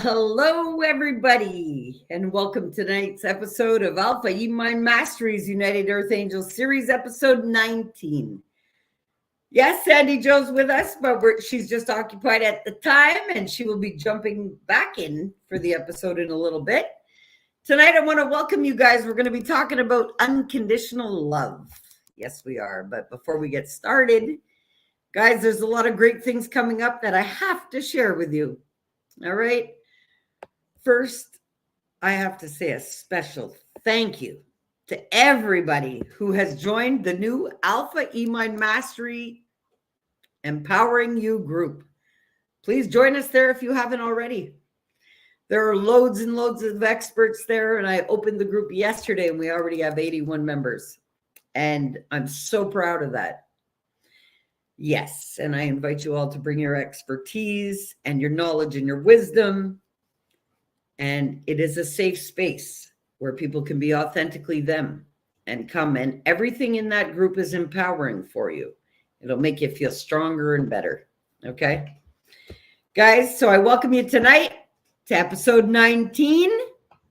Hello, everybody, and welcome to tonight's episode of Alpha E-Mind Mastery's United Earth Angels Series, episode 19. Yes, Andi Jo's with us, but she's just occupied at the time, and she will be jumping back in for the episode in a little bit. Tonight, I want to welcome you guys. We're going to be talking about unconditional love. Yes, we are. But before we get started, guys, there's a lot of great things coming up that I have to share with you. All right. First, I have to say a special thank you to everybody who has joined the new Alpha E-Mind Mastery Empowering You group. Please join us there if you haven't already. There are loads and loads of experts there, and I opened the group yesterday, and we already have 81 members. And I'm so proud of that. Yes, and I invite you all to bring your expertise and your knowledge and your wisdom. And it is a safe space where people can be authentically them and come. And everything in that group is empowering for you. It'll make you feel stronger and better. Okay? Guys, so I welcome you tonight to episode 19.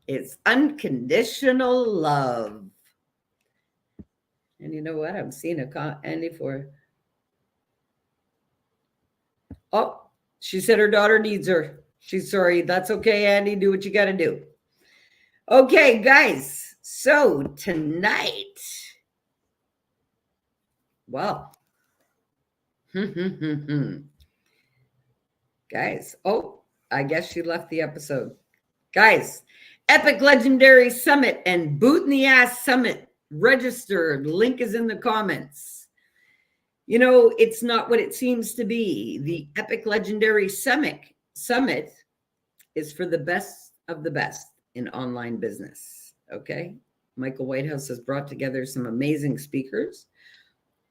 It's Unconditional Love. And you know what? I'm seeing Andy for... Oh, she said her daughter needs her. She's sorry. That's okay, Andy. Do what you got to do. Okay, guys. So tonight, well, guys. Oh, I guess she left the episode. Guys, Epic Legendary Summit and Boot in the Ass Summit registered. Link is in the comments. You know, it's not what it seems to be. The Epic Legendary Summit is for the best of the best in online business, okay? Michael Whitehouse has brought together some amazing speakers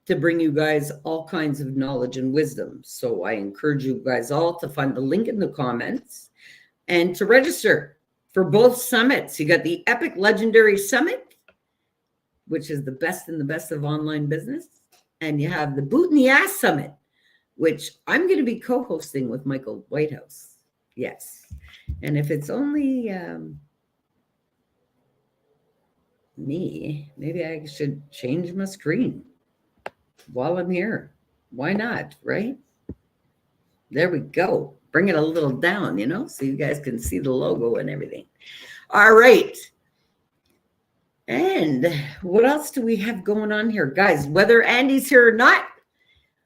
to bring you guys all kinds of knowledge and wisdom. So I encourage you guys all to find the link in the comments and to register for both summits. You got the Epic Legendary Summit, which is the best in the best of online business. And you have the Boot in the Ass Summit, which I'm going to be co-hosting with Michael Whitehouse. Yes. And if it's only me, maybe I should change my screen while I'm here. Why not, right? There we go. Bring it a little down, so you guys can see the logo and everything. All right. And what else do we have going on here? Guys, whether Andy's here or not,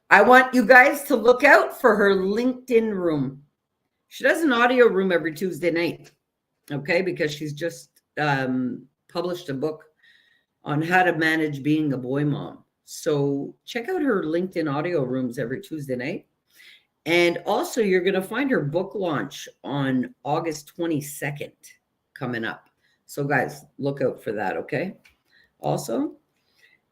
I want you guys to look out for her LinkedIn room. She does an audio room every Tuesday night, okay? Because she's just published a book on how to manage being a boy mom. So check out her LinkedIn audio rooms every Tuesday night. And also, you're going to find her book launch on August 22nd coming up. So guys, look out for that, okay? Also,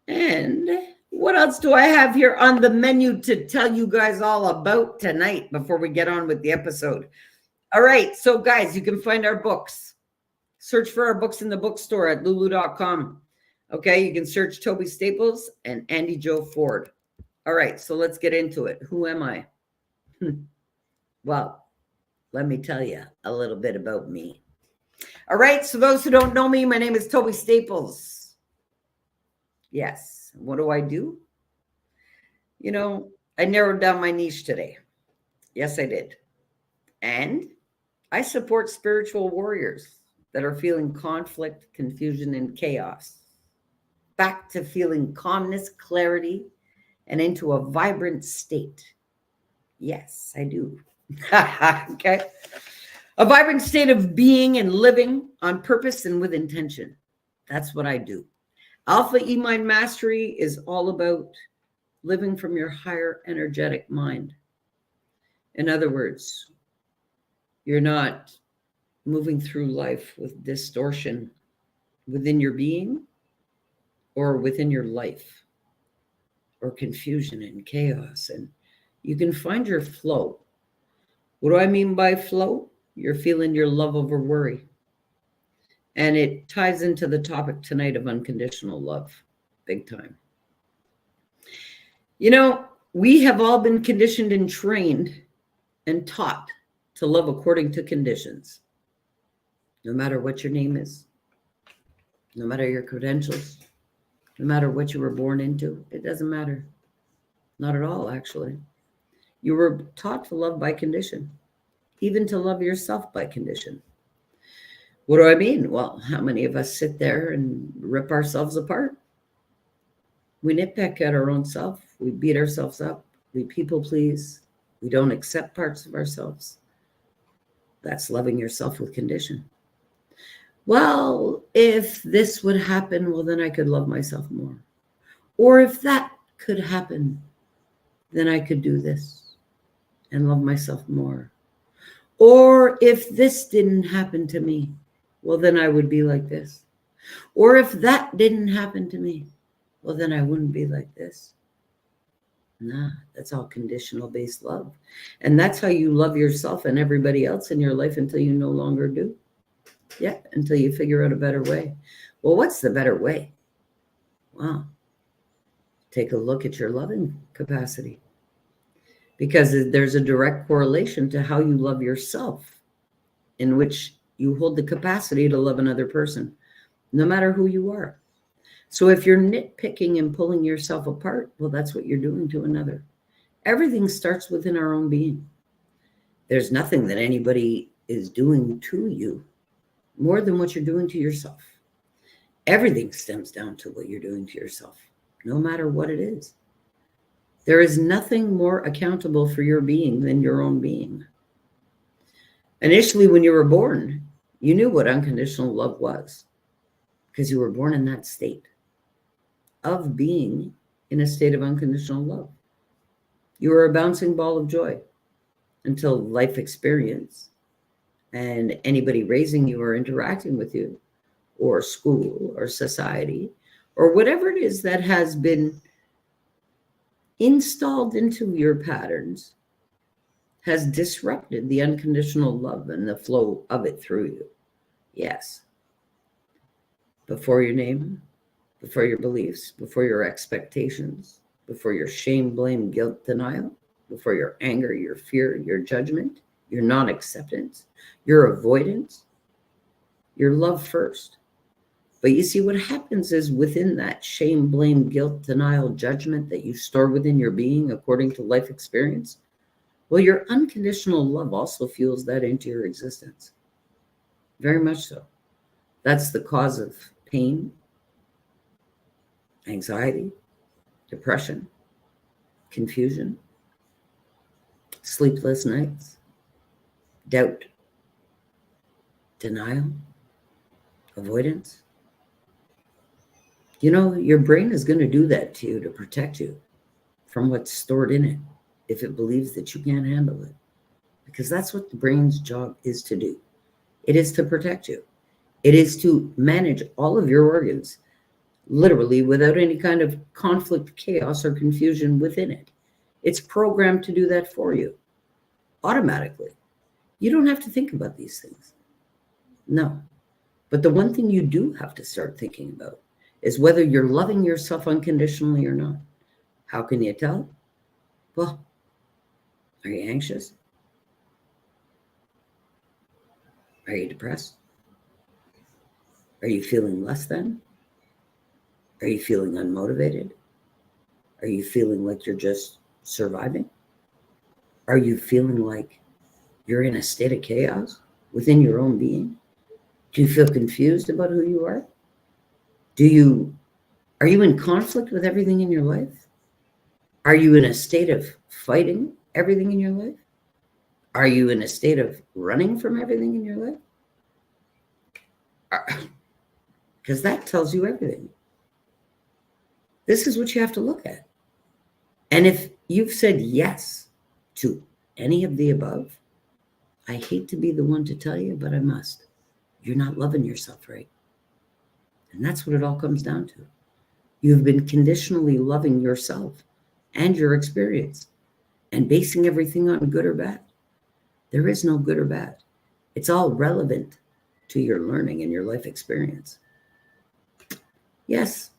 and what else do I have here on the menu to tell you guys all about tonight before we get on with the episode? All right, so guys, you can find our books. Search for our books in the bookstore at lulu.com. Okay, you can search Tobi Staples and Andi Jo Ford. All right, so let's get into it. Who am I? Well, let me tell you a little bit about me. All right, so those who don't know me, my name is Tobi Staples. Yes, what do? I narrowed down my niche today. Yes, I did. And I support spiritual warriors that are feeling conflict, confusion, and chaos. Back to feeling calmness, clarity, and into a vibrant state. Yes, I do. Okay. A vibrant state of being and living on purpose and with intention. That's what I do. Alpha E-Mind Mastery is all about living from your higher energetic mind. In other words, you're not moving through life with distortion within your being or within your life, or confusion and chaos. And you can find your flow. What do I mean by flow? You're feeling your love over worry. And it ties into the topic tonight of unconditional love, big time. We have all been conditioned and trained and taught to love according to conditions. No matter what your name is, no matter your credentials, no matter what you were born into, it doesn't matter. Not at all, actually. You were taught to love by condition, even to love yourself by condition. What do I mean? Well, how many of us sit there and rip ourselves apart? We nitpick at our own self. We beat ourselves up. We people please. We don't accept parts of ourselves. That's loving yourself with condition. Well, if this would happen, well, then I could love myself more. Or if that could happen, then I could do this and love myself more. Or if this didn't happen to me, well, then I would be like this. Or if that didn't happen to me, well, then I wouldn't be like this. Nah, that's all conditional based love. And that's how you love yourself and everybody else in your life until you no longer do. Yeah, until you figure out a better way. Well, what's the better way? Wow. Take a look at your loving capacity. Because there's a direct correlation to how you love yourself, in which you hold the capacity to love another person, no matter who you are. So if you're nitpicking and pulling yourself apart, well, that's what you're doing to another. Everything starts within our own being. There's nothing that anybody is doing to you more than what you're doing to yourself. Everything stems down to what you're doing to yourself, no matter what it is. There is nothing more accountable for your being than your own being. Initially, when you were born, you knew what unconditional love was because you were born in that state of being in a state of unconditional love. You were a bouncing ball of joy until life experience and anybody raising you or interacting with you, or school or society, or whatever it is that has been installed into your patterns, has disrupted the unconditional love and the flow of it through you. Yes. Before your name, before your beliefs, before your expectations, before your shame, blame, guilt, denial, before your anger, your fear, your judgment, your non-acceptance, your avoidance, your love first. But you see, what happens is within that shame, blame, guilt, denial, judgment that you store within your being according to life experience, well, your unconditional love also fuels that into your existence. Very much so. That's the cause of pain, anxiety, depression, confusion, sleepless nights, doubt, denial, avoidance. You know, your brain is going to do that to you to protect you from what's stored in it if it believes that you can't handle it. Because that's what the brain's job is to do. It is to protect you. It is to manage all of your organs, literally without any kind of conflict, chaos, or confusion within it. It's programmed to do that for you automatically. You don't have to think about these things. No. But the one thing you do have to start thinking about is whether you're loving yourself unconditionally or not. How can you tell? Well, are you anxious? Are you depressed? Are you feeling less than? Are you feeling unmotivated? Are you feeling like you're just surviving? Are you feeling like you're in a state of chaos within your own being? Do you feel confused about who you are? Are you in conflict with everything in your life? Are you in a state of fighting everything in your life? Are you in a state of running from everything in your life? Because that tells you everything. This is what you have to look at. And if you've said yes to any of the above, I hate to be the one to tell you, but I must. You're not loving yourself right. And that's what it all comes down to. You've been conditionally loving yourself and your experience and basing everything on good or bad. There is no good or bad. It's all relevant to your learning and your life experience. Yes,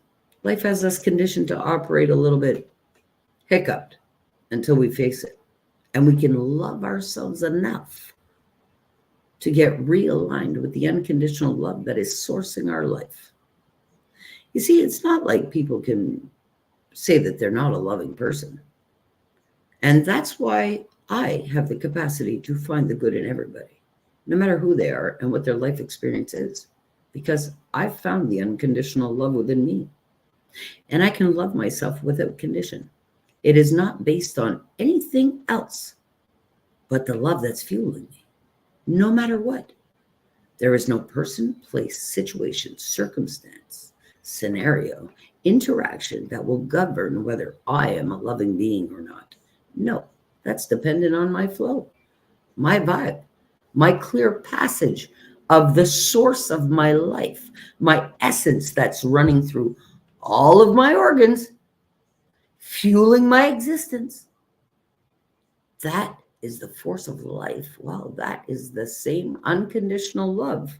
life has us conditioned to operate a little bit hiccuped until we face it. And we can love ourselves enough to get realigned with the unconditional love that is sourcing our life. You see, it's not like people can say that they're not a loving person. And that's why I have the capacity to find the good in everybody, no matter who they are and what their life experience is, because I've found the unconditional love within me. And I can love myself without condition. It is not based on anything else but the love that's fueling me, no matter what. There is no person, place, situation, circumstance, scenario, interaction that will govern whether I am a loving being or not. No, that's dependent on my flow, my vibe, my clear passage of the source of my life, my essence that's running through all of my organs, fueling my existence. That is the force of life. Well, that is the same unconditional love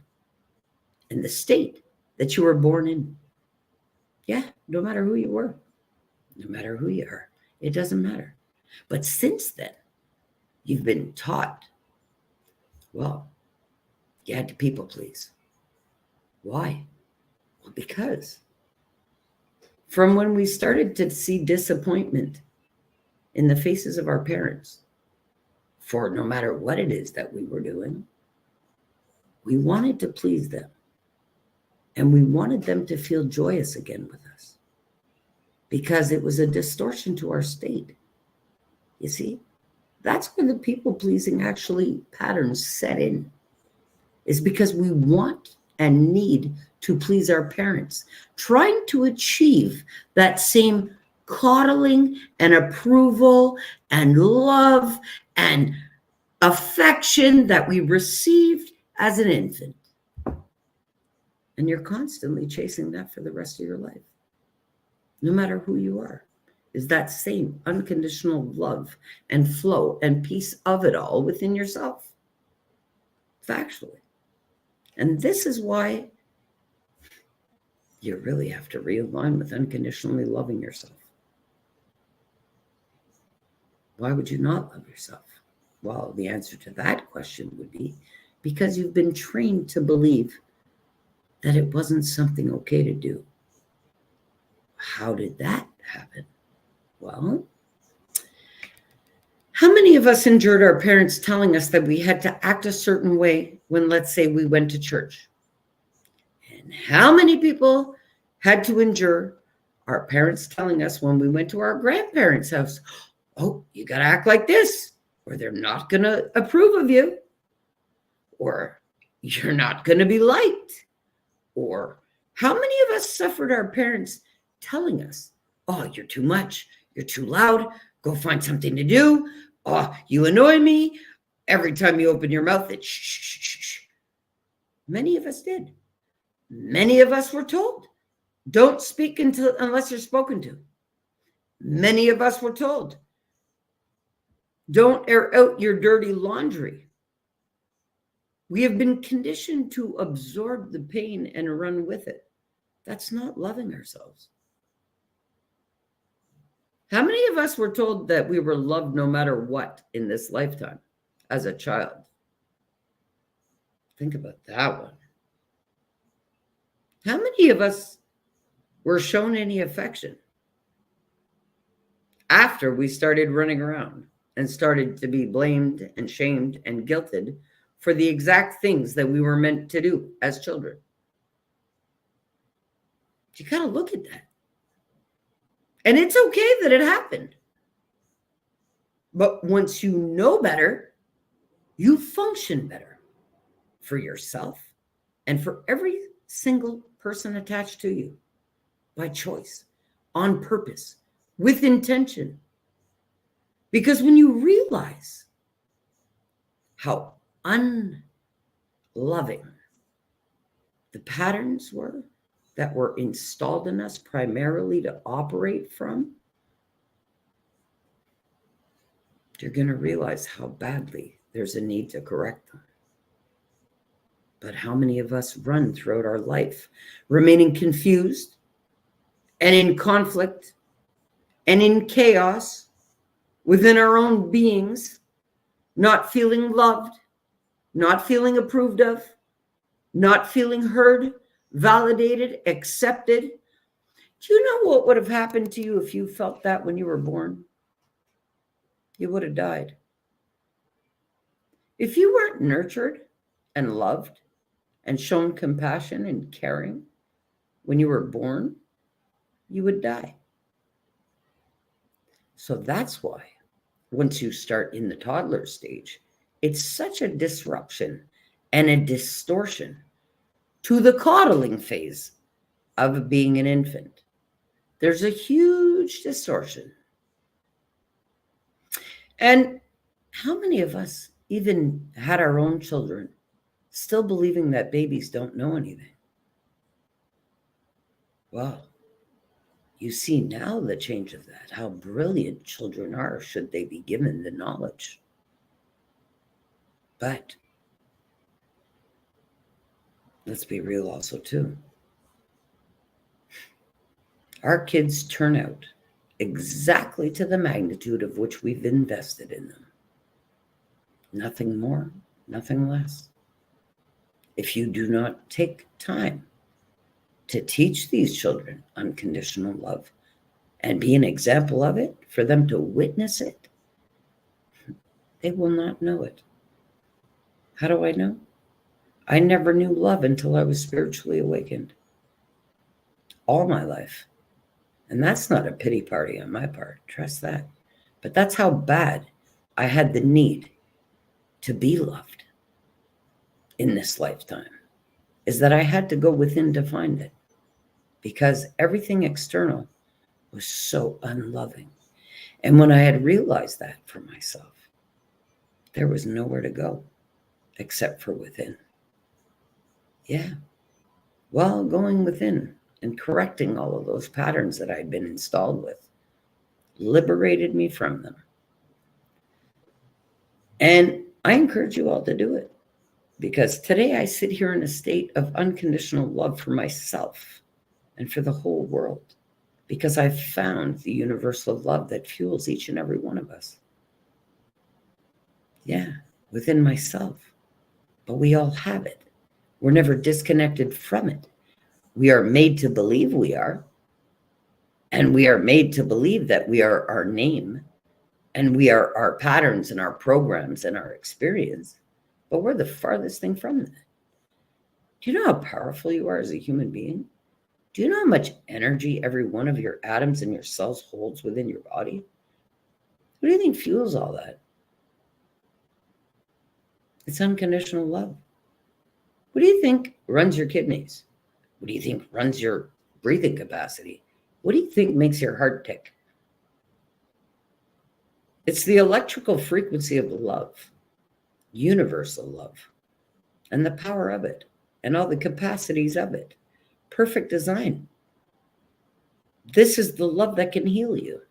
and the state that you were born in. Yeah, no matter who you were, no matter who you are, it doesn't matter. But since then, you've been taught, well, you had to people please. Why? Well, because from when we started to see disappointment in the faces of our parents, for no matter what it is that we were doing, we wanted to please them. And we wanted them to feel joyous again with us, because it was a distortion to our state. You see, that's where the people pleasing actually patterns set in, is because we want and need to please our parents, trying to achieve that same coddling and approval and love and affection that we received as an infant. And you're constantly chasing that for the rest of your life, no matter who you are, is that same unconditional love and flow and peace of it all within yourself, factually. And this is why you really have to realign with unconditionally loving yourself. Why would you not love yourself? Well, the answer to that question would be because you've been trained to believe that it wasn't something okay to do. How did that happen? Well, how many of us endured our parents telling us that we had to act a certain way when, let's say, we went to church? And how many people had to endure our parents telling us when we went to our grandparents' house, oh, you got to act like this, or they're not going to approve of you, or you're not going to be liked? Or how many of us suffered our parents telling us, oh, you're too much, you're too loud, go find something to do, oh, you annoy me, every time you open your mouth, it's shh, shh, shh, shh. Many of us did. Many of us were told, don't speak unless you're spoken to. Many of us were told, don't air out your dirty laundry. We have been conditioned to absorb the pain and run with it. That's not loving ourselves. How many of us were told that we were loved no matter what in this lifetime as a child? Think about that one. How many of us were shown any affection after we started running around and started to be blamed and shamed and guilted for the exact things that we were meant to do as children? You got to look at that. And it's okay that it happened. But once you know better, you function better for yourself and for every single person attached to you, by choice, on purpose, with intention. Because when you realize how unloving the patterns were that were installed in us primarily to operate from, you're going to realize how badly there's a need to correct them. But how many of us run throughout our life remaining confused and in conflict and in chaos within our own beings, not feeling loved, not feeling approved of, not feeling heard, validated, accepted. Do you know what would have happened to you if you felt that when you were born? You would have died. If you weren't nurtured and loved and shown compassion and caring when you were born, you would die. So that's why once you start in the toddler stage, it's such a disruption and a distortion to the coddling phase of being an infant. There's a huge distortion. And how many of us even had our own children still believing that babies don't know anything? Well, you see now the change of that, how brilliant children are should they be given the knowledge. But let's be real also too. Our kids turn out exactly to the magnitude of which we've invested in them. Nothing more, nothing less. If you do not take time to teach these children unconditional love and be an example of it, for them to witness it, they will not know it. How do I know? I never knew love until I was spiritually awakened. All my life. And that's not a pity party on my part, trust that. But that's how bad I had the need to be loved in this lifetime, is that I had to go within to find it, because everything external was so unloving. And when I had realized that for myself, there was nowhere to go except for within. Yeah. Well, going within and correcting all of those patterns that I'd been installed with liberated me from them. And I encourage you all to do it, because today I sit here in a state of unconditional love for myself and for the whole world, because I've found the universal love that fuels each and every one of us. Yeah, within myself. But we all have it. We're never disconnected from it. We are made to believe we are. And we are made to believe that we are our name, and we are our patterns and our programs and our experience. But we're the farthest thing from that. Do you know how powerful you are as a human being? Do you know how much energy every one of your atoms and your cells holds within your body? What do you think fuels all that? It's unconditional love. What do you think runs your kidneys? What do you think runs your breathing capacity? What do you think makes your heart tick? It's the electrical frequency of love, universal love, and the power of it, and all the capacities of it. Perfect design. This is the love that can heal you.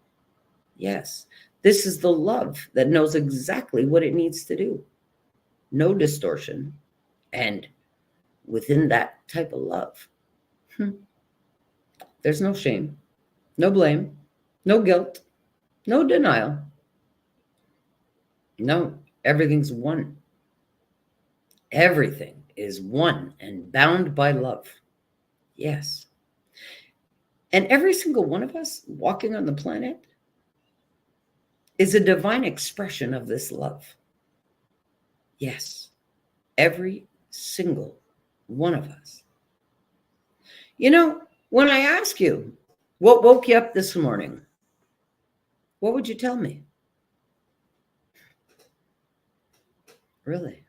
Yes, this is the love that knows exactly what it needs to do. No distortion. And within that type of love, there's no shame, no blame, no guilt, no denial. No, everything's one. Everything is one and bound by love. Yes. And every single one of us walking on the planet is a divine expression of this love. Yes. Every single one of us. You know, when I ask you what woke you up this morning, what would you tell me? Really?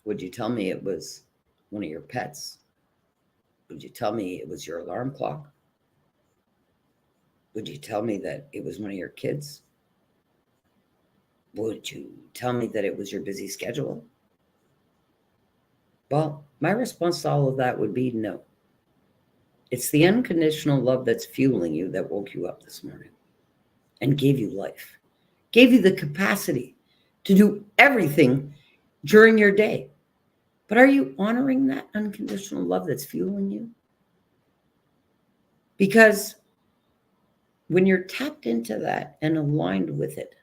Would you tell me it was one of your pets? Would you tell me it was your alarm clock? Would you tell me that it was one of your kids? Would you tell me that it was your busy schedule? Well, my response to all of that would be no. It's the unconditional love that's fueling you that woke you up this morning and gave you life, gave you the capacity to do everything during your day. But are you honoring that unconditional love that's fueling you? Because when you're tapped into that and aligned with it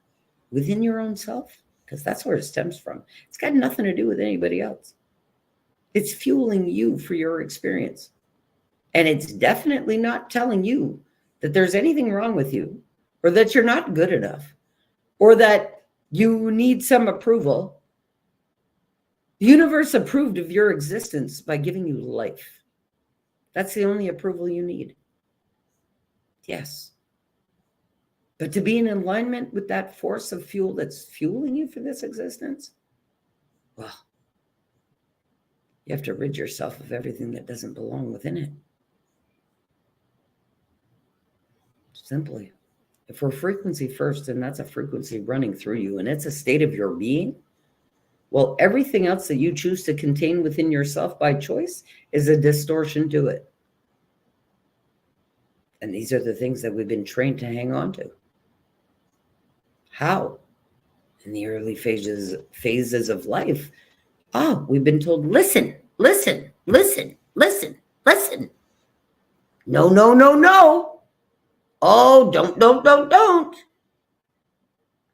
within your own self, because that's where it stems from. It's got nothing to do with anybody else. It's fueling you for your experience. And it's definitely not telling you that there's anything wrong with you, or that you're not good enough, or that you need some approval. The universe approved of your existence by giving you life. That's the only approval you need. Yes. But to be in alignment with that force of fuel that's fueling you for this existence, well, you have to rid yourself of everything that doesn't belong within it. Simply. If we're frequency first, and that's a frequency running through you, and it's a state of your being, well, everything else that you choose to contain within yourself by choice is a distortion to it. And these are the things that we've been trained to hang on to. How? In the early phases of life, we've been told, listen, listen, listen, listen, listen. No, no, no, no. Oh, don't.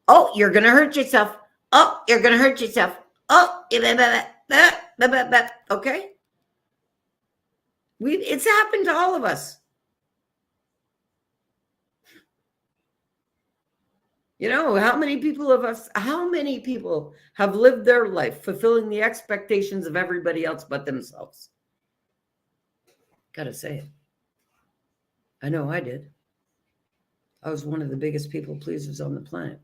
Oh, you're going to hurt yourself. Oh, you're going to hurt yourself. Oh, okay. It's happened to all of us. You know, how many people have lived their life fulfilling the expectations of everybody else but themselves? Gotta say it. I know I did. I was one of the biggest people pleasers on the planet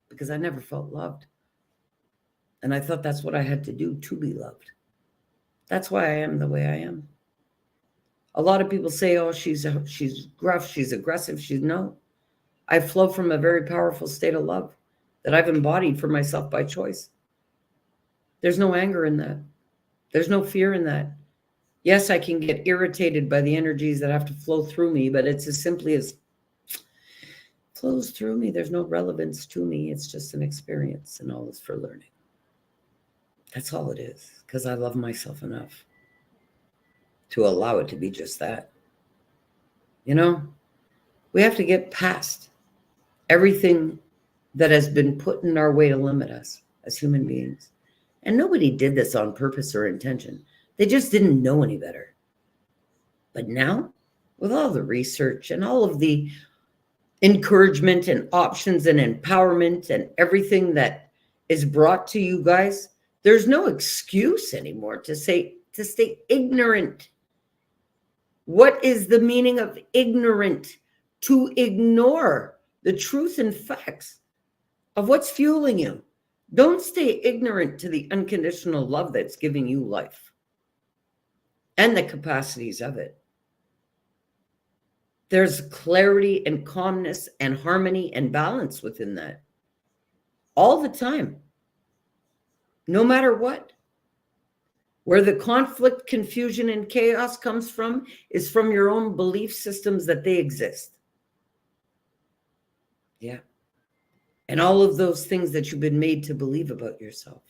because I never felt loved. And I thought that's what I had to do to be loved. That's why I am the way I am. A lot of people say, oh, she's gruff, she's aggressive. No. I flow from a very powerful state of love that I've embodied for myself by choice. There's no anger in that. There's no fear in that. Yes, I can get irritated by the energies that have to flow through me, but it's as simply as flows through me. There's no relevance to me. It's just an experience, and all is for learning. That's all it is, because I love myself enough to allow it to be just that. You know, we have to get past everything that has been put in our way to limit us as human beings. And nobody did this on purpose or intention. They just didn't know any better. But now, with all the research and all of the encouragement and options and empowerment and everything that is brought to you guys, there's no excuse anymore to stay ignorant. What is the meaning of ignorant? To ignore the truth and facts of what's fueling you. Don't stay ignorant to the unconditional love that's giving you life and the capacities of it. There's clarity and calmness and harmony and balance within that all the time, no matter what. Where the conflict, confusion, and chaos comes from is from your own belief systems that they exist. Yeah. And all of those things that you've been made to believe about yourself.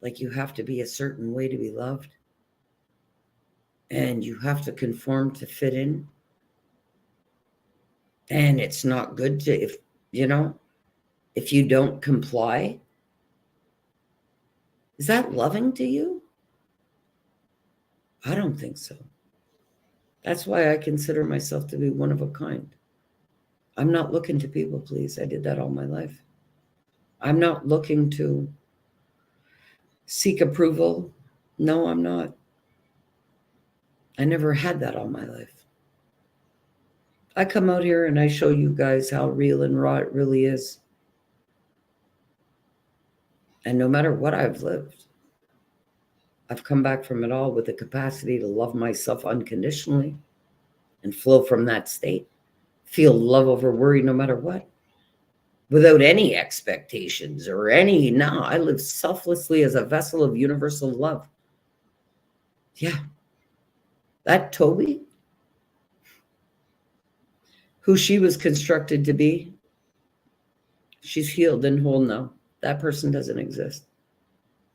Like you have to be a certain way to be loved. And you have to conform to fit in. And it's not good to, if you don't comply. Is that loving to you? I don't think so. That's why I consider myself to be one of a kind. I'm not looking to people please. I did that all my life. I'm not looking to seek approval. No, I'm not. I never had that all my life. I come out here and I show you guys how real and raw it really is. And no matter what I've lived, I've come back from it all with the capacity to love myself unconditionally and flow from that state. Feel love over worry no matter what. Without any expectations or I live selflessly as a vessel of universal love. Yeah. That Tobi, who she was constructed to be, she's healed and whole now. That person doesn't exist.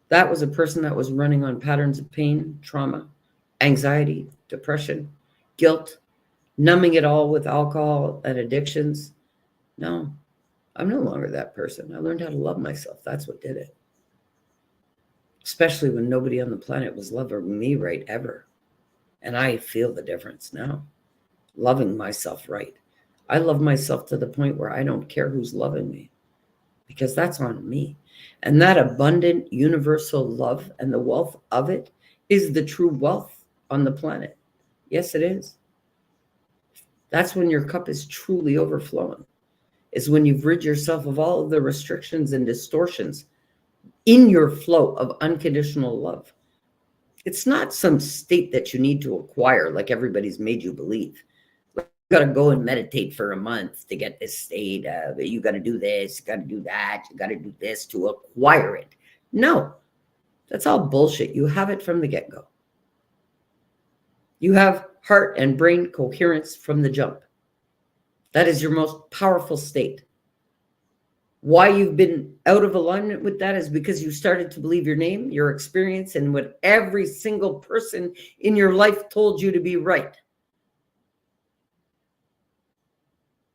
That was a person that was running on patterns of pain, trauma, anxiety, depression, guilt, numbing it all with alcohol and addictions. No, I'm no longer that person. I learned how to love myself. That's what did it. Especially when nobody on the planet was loving me right ever. And I feel the difference now. Loving myself right. I love myself to the point where I don't care who's loving me, because that's on me. And that abundant universal love and the wealth of it is the true wealth on the planet. Yes, it is. That's when your cup is truly overflowing, is when you've rid yourself of all of the restrictions and distortions in your flow of unconditional love. It's not some state that you need to acquire like everybody's made you believe. You got to go and meditate for a month to get this state. You got to do this, you got to do that, you got to do this to acquire it. No, that's all bullshit. You have it from the get-go. You have heart and brain coherence from the jump. That is your most powerful state. Why you've been out of alignment with that is because you started to believe your name, your experience, and what every single person in your life told you to be right.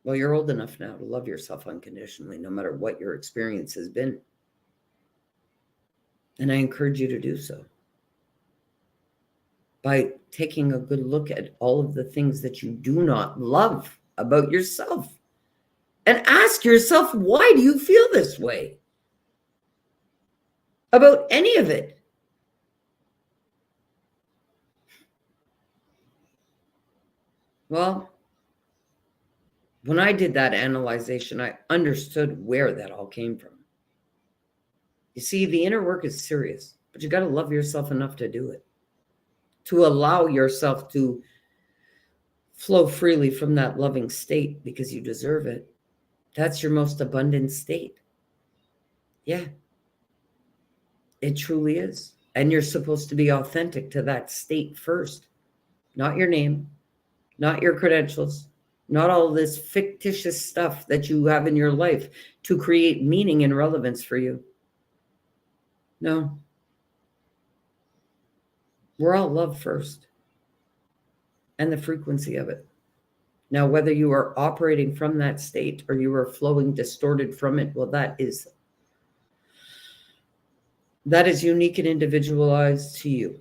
Well, you're old enough now to love yourself unconditionally, no matter what your experience has been. And I encourage you to do so by taking a good look at all of the things that you do not love about yourself. And ask yourself, why do you feel this way about any of it? Well, when I did that analyzation, I understood where that all came from. You see, the inner work is serious, but you got to love yourself enough to do it, to allow yourself to flow freely from that loving state, because you deserve it. That's your most abundant state. Yeah, it truly is. And you're supposed to be authentic to that state first, not your name, not your credentials, not all this fictitious stuff that you have in your life to create meaning and relevance for you. No. We're all love first, and the frequency of it. Now, whether you are operating from that state or you are flowing distorted from it, well, that is unique and individualized to you.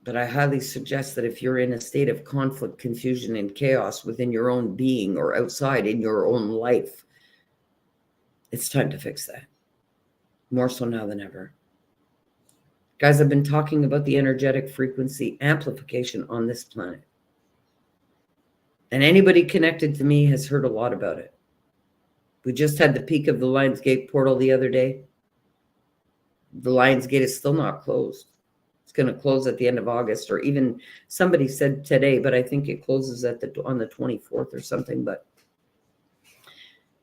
But I highly suggest that if you're in a state of conflict, confusion, and chaos within your own being or outside in your own life, it's time to fix that. More so now than ever. Guys, I've been talking about the energetic frequency amplification on this planet. And anybody connected to me has heard a lot about it. We just had the peak of the Lionsgate portal the other day. The Lionsgate is still not closed. It's going to close at the end of August, or even somebody said today, but I think it closes on the 24th or something. But,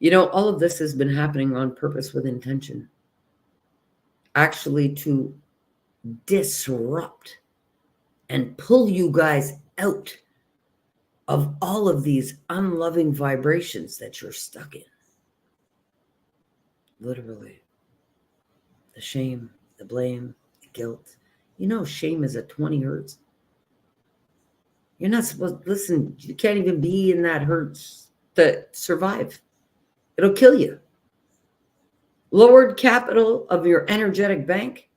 all of this has been happening on purpose with intention. Actually, to disrupt and pull you guys out of all of these unloving vibrations that you're stuck in. Literally. The shame, the blame, the guilt. Shame is at 20 hertz. You're not supposed to listen. You can't even be in that hertz to survive. It'll kill you. Lowered capital of your energetic bank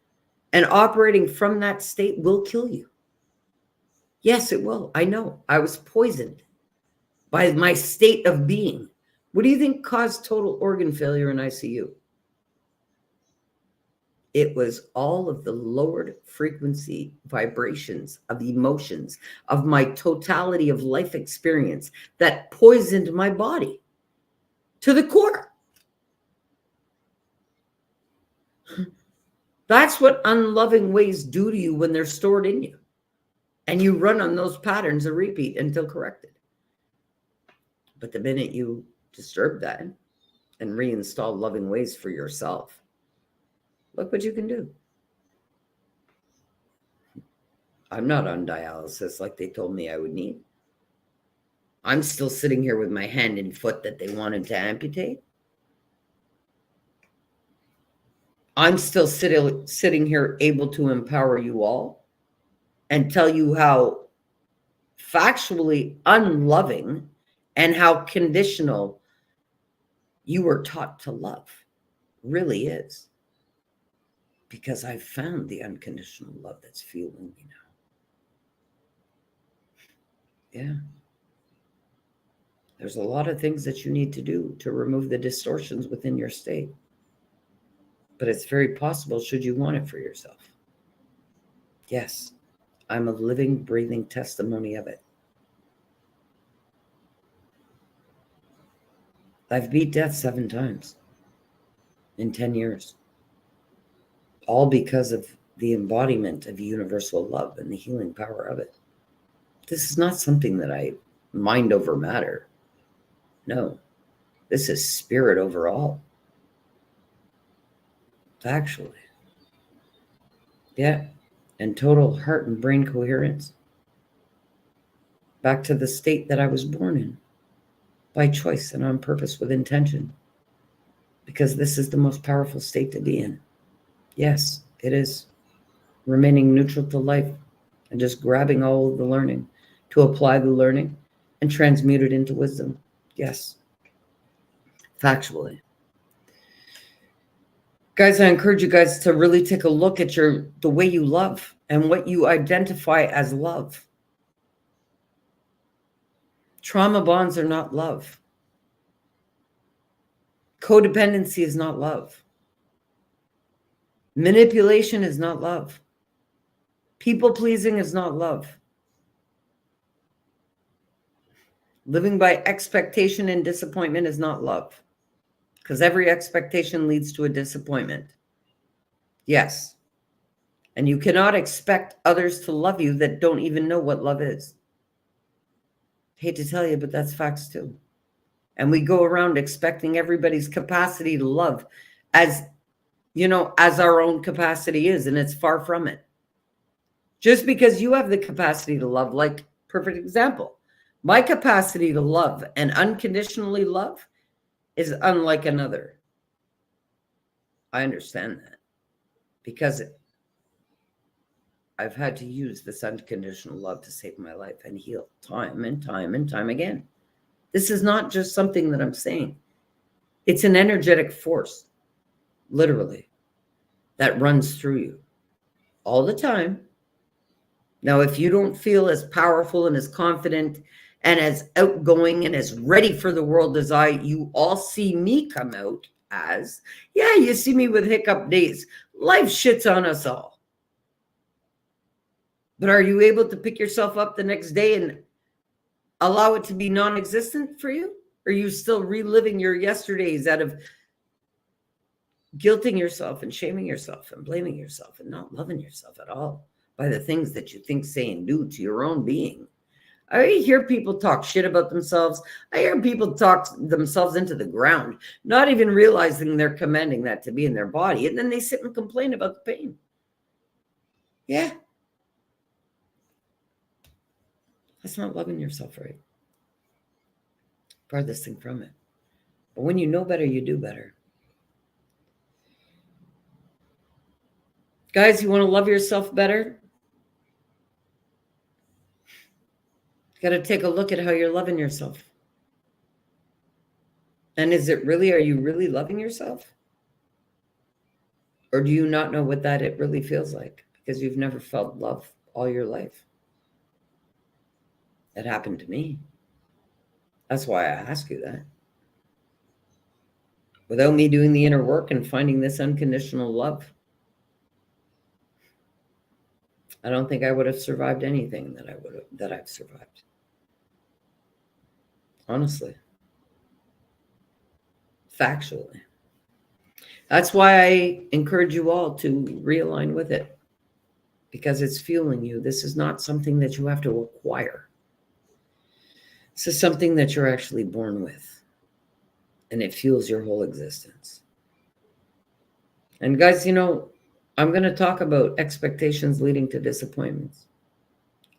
and operating from that state will kill you. Yes, it will. I know. I was poisoned by my state of being. What do you think caused total organ failure in ICU? It was all of the lowered frequency vibrations of emotions of my totality of life experience that poisoned my body to the core. That's what unloving ways do to you when they're stored in you. And you run on those patterns of repeat until corrected. But the minute you disturb that and reinstall loving ways for yourself, look what you can do. I'm not on dialysis like they told me I would need. I'm still sitting here with my hand and foot that they wanted to amputate. I'm still sitting here able to empower you all and tell you how factually unloving and how conditional you were taught to love really is. Because I've found the unconditional love that's fueling me now. Yeah. There's a lot of things that you need to do to remove the distortions within your state. But it's very possible should you want it for yourself. Yes, I'm a living, breathing testimony of it. I've beat death 7 times in 10 years. All because of the embodiment of universal love and the healing power of it. This is not something that I mind over matter. No, this is spirit overall. Actually. Yeah. And total heart and brain coherence. Back to the state that I was born in. By choice and on purpose with intention. Because this is the most powerful state to be in. Yes, it is. Remaining neutral to life and just grabbing all of the learning to apply the learning and transmute it into wisdom. Yes. Factually. Guys, I encourage you guys to really take a look at the way you love and what you identify as love. Trauma bonds are not love. Codependency is not love. Manipulation is not love. People pleasing is not love. Living by expectation and disappointment is not love. Because every expectation leads to a disappointment. Yes. And you cannot expect others to love you that don't even know what love is. Hate to tell you, but that's facts too. And we go around expecting everybody's capacity to love as, as our own capacity is, and it's far from it. Just because you have the capacity to love, like, perfect example, my capacity to love and unconditionally love is unlike another. I understand that because I've had to use this unconditional love to save my life and heal time and time and time again. This is not just something that I'm saying. It's an energetic force, literally, that runs through you all the time. Now, if you don't feel as powerful and as confident and as outgoing and as ready for the world as you all see me come out as, yeah, you see me with hiccup days. Life shits on us all. But are you able to pick yourself up the next day and allow it to be non-existent for you? Or are you still reliving your yesterdays out of guilting yourself and shaming yourself and blaming yourself and not loving yourself at all by the things that you think, say, and do to your own being? I hear people talk shit about themselves. I hear people talk themselves into the ground, not even realizing they're commanding that to be in their body. And then they sit and complain about the pain. Yeah. That's not loving yourself right. Farthest thing from it. But when you know better, you do better. Guys, you want to love yourself better? You got to take a look at how you're loving yourself. And are you really loving yourself? Or do you not know what it really feels like because you've never felt love all your life? That happened to me. That's why I ask you that. Without me doing the inner work and finding this unconditional love, I don't think I would have survived anything that I've survived. Honestly. Factually. That's why I encourage you all to realign with it, because it's fueling you. This is not something that you have to acquire. This is something that you're actually born with, and it fuels your whole existence. And guys, I'm going to talk about expectations leading to disappointments.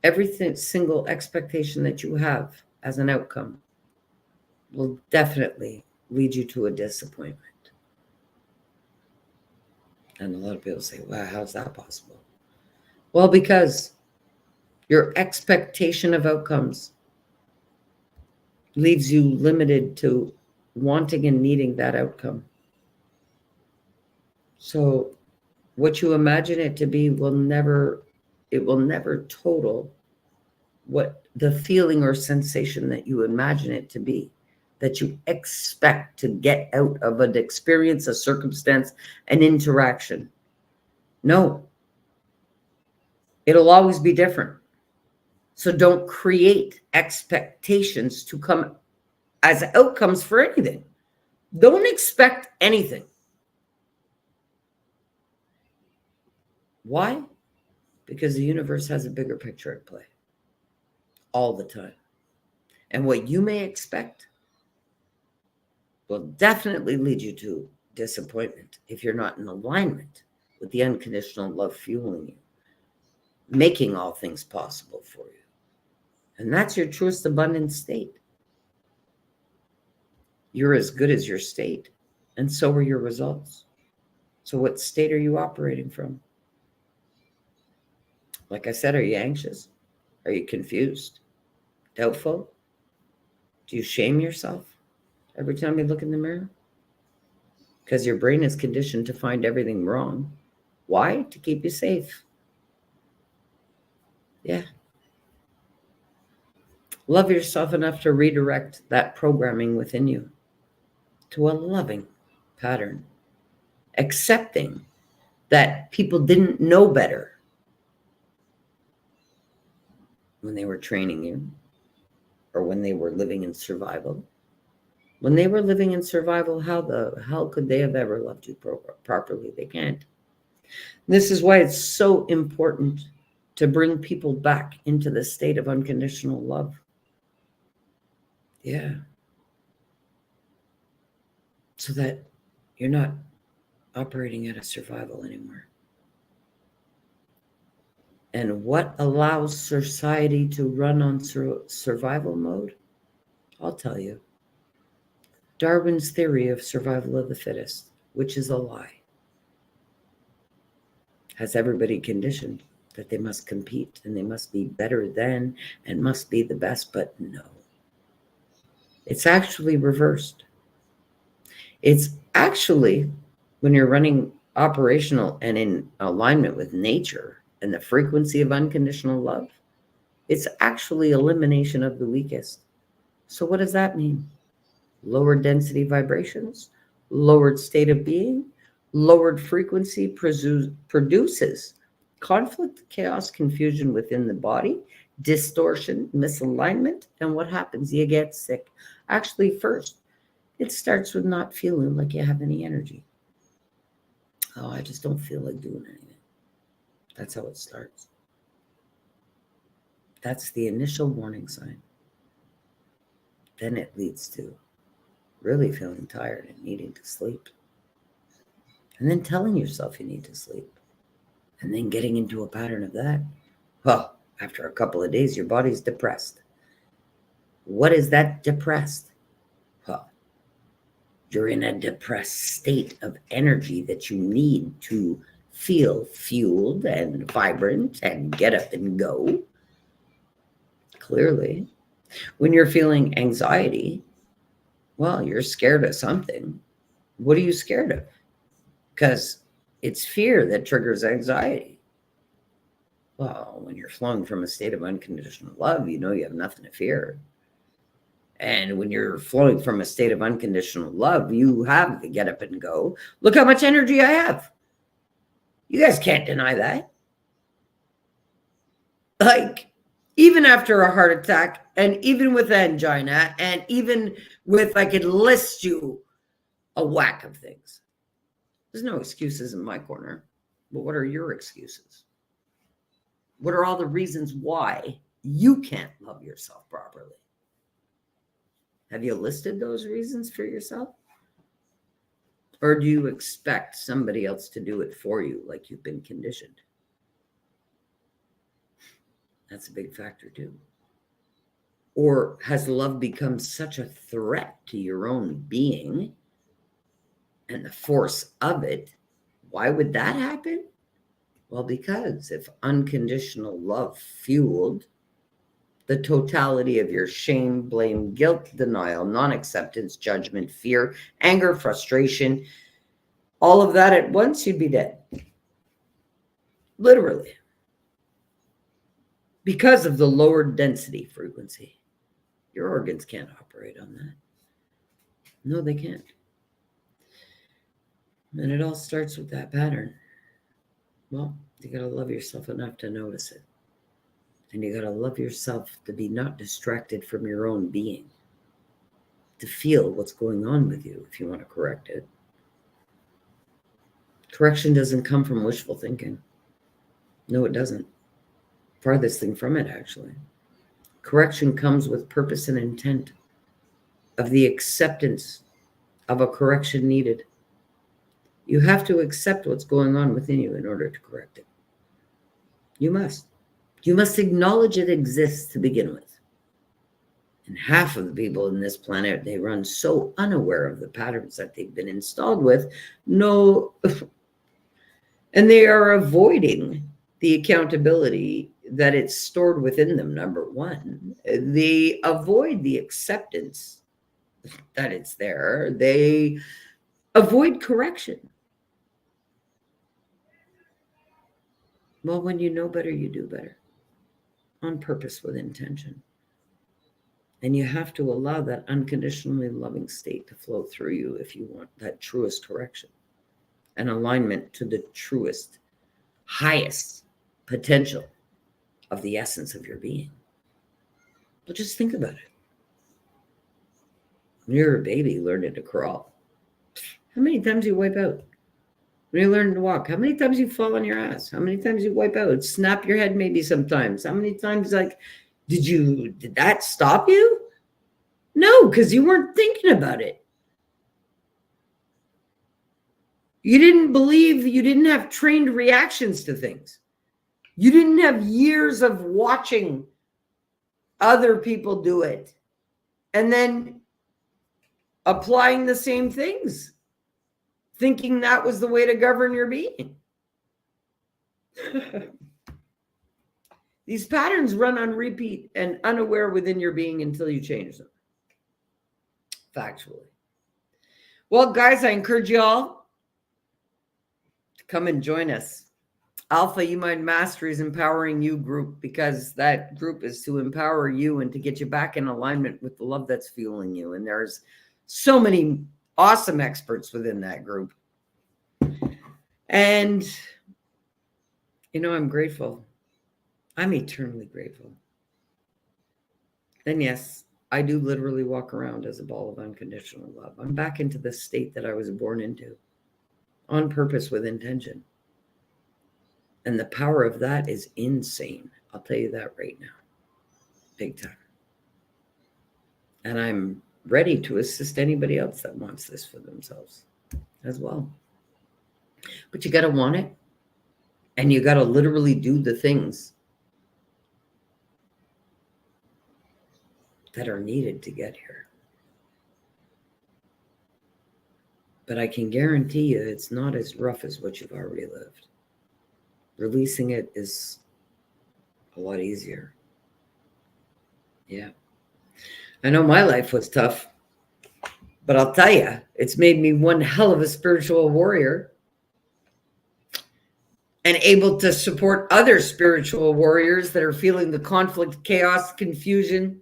Every single expectation that you have as an outcome will definitely lead you to a disappointment. And a lot of people say, wow, how's that possible? Well, because your expectation of outcomes leaves you limited to wanting and needing that outcome. So what you imagine it to be will never total what the feeling or sensation that you imagine it to be, that you expect to get out of an experience, a circumstance, an interaction. No, it'll always be different. So don't create expectations to come as outcomes for anything. Don't expect anything. Why? Because the universe has a bigger picture at play all the time. And what you may expect will definitely lead you to disappointment if you're not in alignment with the unconditional love fueling you, making all things possible for you. And that's your truest abundant state. You're as good as your state, and so are your results. So what state are you operating from? Like I said, are you anxious? Are you confused? Doubtful? Do you shame yourself every time you look in the mirror? Because your brain is conditioned to find everything wrong. Why? To keep you safe. Yeah. Love yourself enough to redirect that programming within you to a loving pattern, accepting that people didn't know better when they were training you or when they were living in survival. When they were living in survival, how the hell could they have ever loved you properly? They can't. This is why it's so important to bring people back into the state of unconditional love. Yeah. So that you're not operating out of survival anymore. And what allows society to run on survival mode? I'll tell you. Darwin's theory of survival of the fittest, which is a lie, has everybody conditioned that they must compete and they must be better than and must be the best, but no. It's actually reversed. It's actually, when you're running operational and in alignment with nature and the frequency of unconditional love, it's actually elimination of the weakest. So what does that mean? Lower density vibrations, lowered state of being, lowered frequency produces conflict, chaos, confusion within the body, distortion, misalignment, and what happens? You get sick. Actually, first, it starts with not feeling like you have any energy. Oh, I just don't feel like doing anything. That's how it starts. That's the initial warning sign. Then it leads to really feeling tired and needing to sleep. And then telling yourself you need to sleep. And then getting into a pattern of that. Well, after a couple of days, your body's depressed. What is that depressed? Well, you're in a depressed state of energy that you need to feel fueled and vibrant and get up and go. Clearly. When you're feeling anxiety, well, you're scared of something. What are you scared of? Because it's fear that triggers anxiety. Well, when you're flowing from a state of unconditional love, you know you have nothing to fear. And when you're flowing from a state of unconditional love, you have the get up and go. Look how much energy I have. You guys can't deny that. Like, even after a heart attack, and even with angina, and even with, I could list you a whack of things. There's no excuses in my corner. But what are your excuses? What are all the reasons why you can't love yourself properly? Have you listed those reasons for yourself? Or do you expect somebody else to do it for you like you've been conditioned? That's a big factor too. Or has love become such a threat to your own being and the force of it? Why would that happen? Well, because if unconditional love fueled the totality of your shame, blame, guilt, denial, non-acceptance, judgment, fear, anger, frustration, all of that at once, you'd be dead. Literally. Because of the lower density frequency. Your organs can't operate on that. No, they can't. And it all starts with that pattern. Well, you got to love yourself enough to notice it. And you got to love yourself to be not distracted from your own being. To feel what's going on with you if you want to correct it. Correction doesn't come from wishful thinking. No, it doesn't. Farthest thing from it, actually. Correction comes with purpose and intent of the acceptance of a correction needed. You have to accept what's going on within you in order to correct it. You must. You must acknowledge it exists to begin with. And half of the people in this planet, they run so unaware of the patterns that they've been installed with, and they are avoiding the accountability that it's stored within them, number one. They avoid the acceptance that it's there. They avoid correction. Well, when you know better, you do better. On purpose, with intention. And you have to allow that unconditionally loving state to flow through you if you want that truest correction. An alignment to the truest, highest potential of the essence of your being. But just think about it. When you're a baby learning to crawl, how many times you wipe out? When you learn to walk, how many times you fall on your ass? How many times you wipe out? Snap your head maybe sometimes. How many times, like, did that stop you? No, because you weren't thinking about it. You didn't believe, you didn't have trained reactions to things. You didn't have years of watching other people do it and then applying the same things, thinking that was the way to govern your being. These patterns run on repeat and unaware within your being until you change them. Factually. Well, guys, I encourage you all to come and join us. Alpha You Mind Mastery's Empowering You group, because that group is to empower you and to get you back in alignment with the love that's fueling you. And there's so many awesome experts within that group. And, you know, I'm grateful. I'm eternally grateful. And yes, I do literally walk around as a ball of unconditional love. I'm back into the state that I was born into, on purpose, with intention. And the power of that is insane. I'll tell you that right now. Big time. And I'm ready to assist anybody else that wants this for themselves as well. But you got to want it. And you got to literally do the things that are needed to get here. But I can guarantee you it's not as rough as what you've already lived. Releasing it is a lot easier. Yeah. I know my life was tough, but I'll tell you, it's made me one hell of a spiritual warrior and able to support other spiritual warriors that are feeling the conflict, chaos, confusion,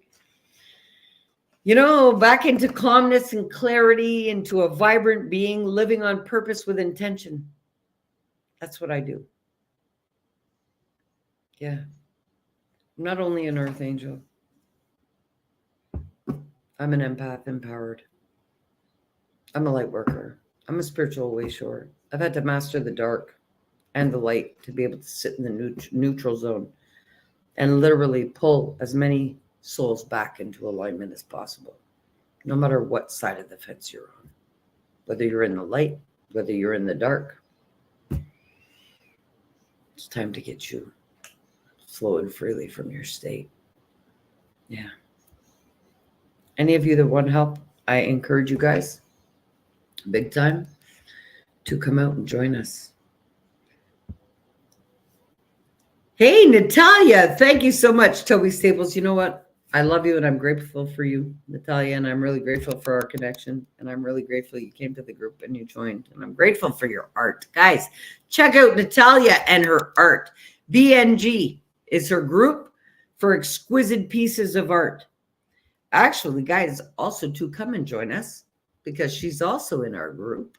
you know, back into calmness and clarity, into a vibrant being, living on purpose with intention. That's what I do. Yeah. I'm not only an earth angel. I'm an empath, empowered. I'm a light worker. I'm a spiritual way short. I've had to master the dark and the light to be able to sit in the neutral zone and literally pull as many souls back into alignment as possible, no matter what side of the fence you're on, whether you're in the light, whether you're in the dark. It's time to get you flowing freely from your state. Yeah. Any of you that want help, I encourage you guys, big time, to come out and join us. Hey, Natalia, thank you so much, Tobi Staples. You know what? I love you and I'm grateful for you, Natalia, and I'm really grateful for our connection. And I'm really grateful you came to the group and you joined. And I'm grateful for your art. Guys, check out Natalia and her art. BNG is her group for exquisite pieces of art. Actually, guys, also to come and join us because she's also in our group.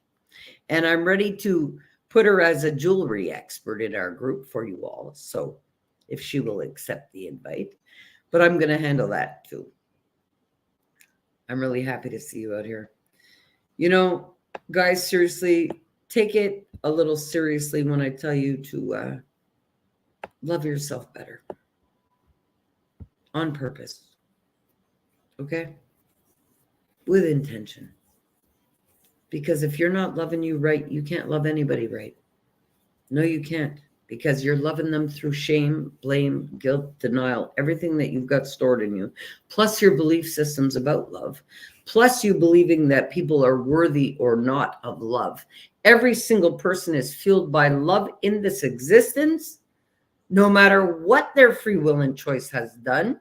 And I'm ready to put her as a jewelry expert in our group for you all. So if she will accept the invite, but I'm going to handle that too. I'm really happy to see you out here. You know, guys, seriously, take it a little seriously when I tell you to love yourself better on purpose. Okay? With intention. Because if you're not loving you right, you can't love anybody right. No, you can't. Because you're loving them through shame, blame, guilt, denial, everything that you've got stored in you, plus your belief systems about love, plus you believing that people are worthy or not of love. Every single person is fueled by love in this existence, no matter what their free will and choice has done.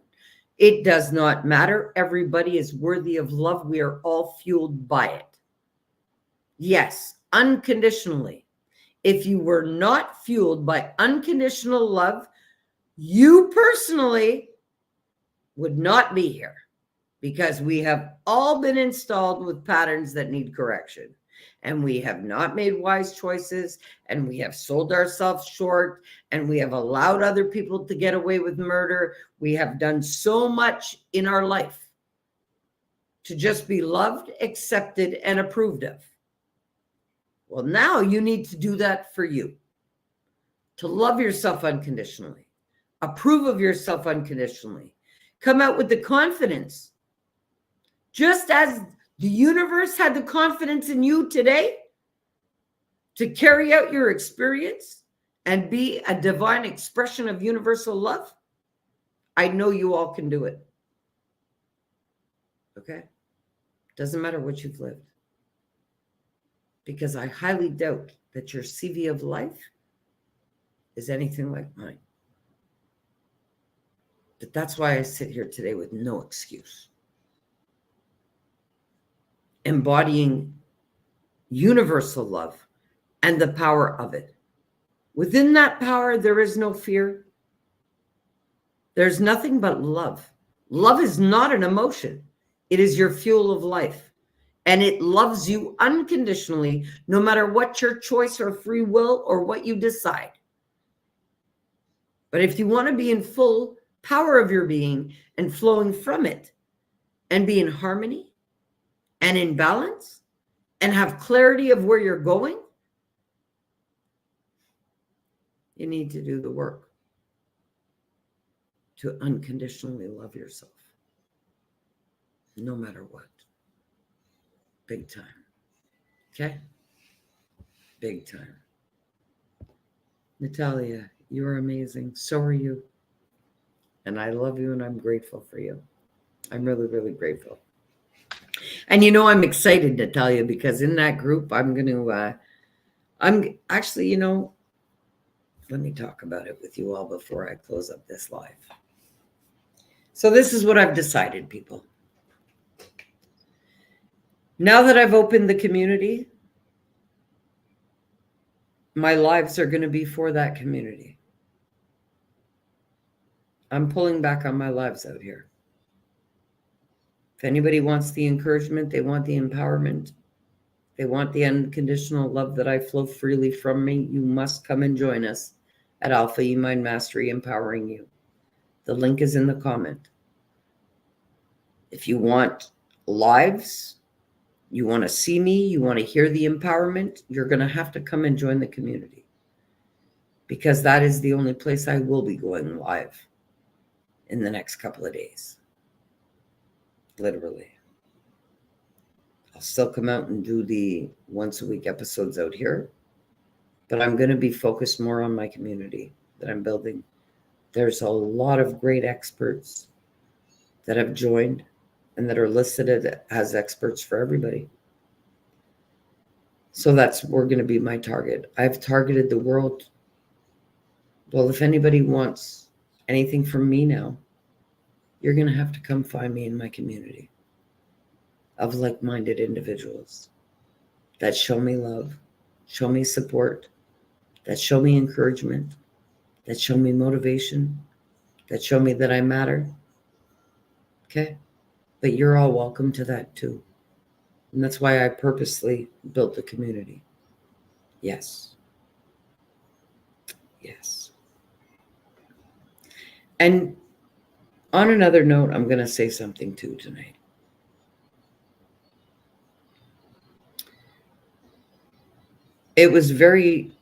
It does not matter. Everybody is worthy of love. We are all fueled by it. Yes, unconditionally. If you were not fueled by unconditional love, you personally would not be here because we have all been installed with patterns that need correction. And we have not made wise choices, and we have sold ourselves short, and we have allowed other people to get away with murder. We have done so much in our life to just be loved, accepted, and approved of. Well, now you need to do that for you. To love yourself unconditionally, approve of yourself unconditionally, come out with the confidence. Just as the universe had the confidence in you today to carry out your experience and be a divine expression of universal love, I know you all can do it. Okay? Doesn't matter what you've lived. Because I highly doubt that your CV of life is anything like mine. But that's why I sit here today with no excuse. Embodying universal love and the power of it. Within that power, there is no fear. There's nothing but love. Love is not an emotion. It is your fuel of life. And it loves you unconditionally, no matter what your choice or free will or what you decide. But if you want to be in full power of your being and flowing from it and be in harmony and in balance and have clarity of where you're going, you need to do the work to unconditionally love yourself, no matter what. Big time. Okay? Big time. Natalia, you're amazing. So are you. And I love you and I'm grateful for you. I'm really, really grateful. And you know, I'm excited, Natalia, because in that group, I'm actually, you know, let me talk about it with you all before I close up this live. So this is what I've decided, people. Now that I've opened the community, my lives are going to be for that community. I'm pulling back on my lives out here. If anybody wants the encouragement, they want the empowerment, they want the unconditional love that I flow freely from me, you must come and join us at Alpha E Mind Mastery Empowering You. The link is in the comment. If you want lives, you want to see me, you want to hear the empowerment, you're going to have to come and join the community. Because that is the only place I will be going live in the next couple of days. Literally. I'll still come out and do the once a week episodes out here, but I'm going to be focused more on my community that I'm building. There's a lot of great experts that have joined and that are listed as experts for everybody. So we're going to be my target. I've targeted the world Well, if anybody wants anything from me now, you're going to have to come find me in my community of like-minded individuals that show me love, show me support, that show me encouragement, that show me motivation, that show me that I matter. Okay? But you're all welcome to that too. And that's why I purposely built the community. Yes. Yes. And on another note, I'm going to say something too tonight. It was very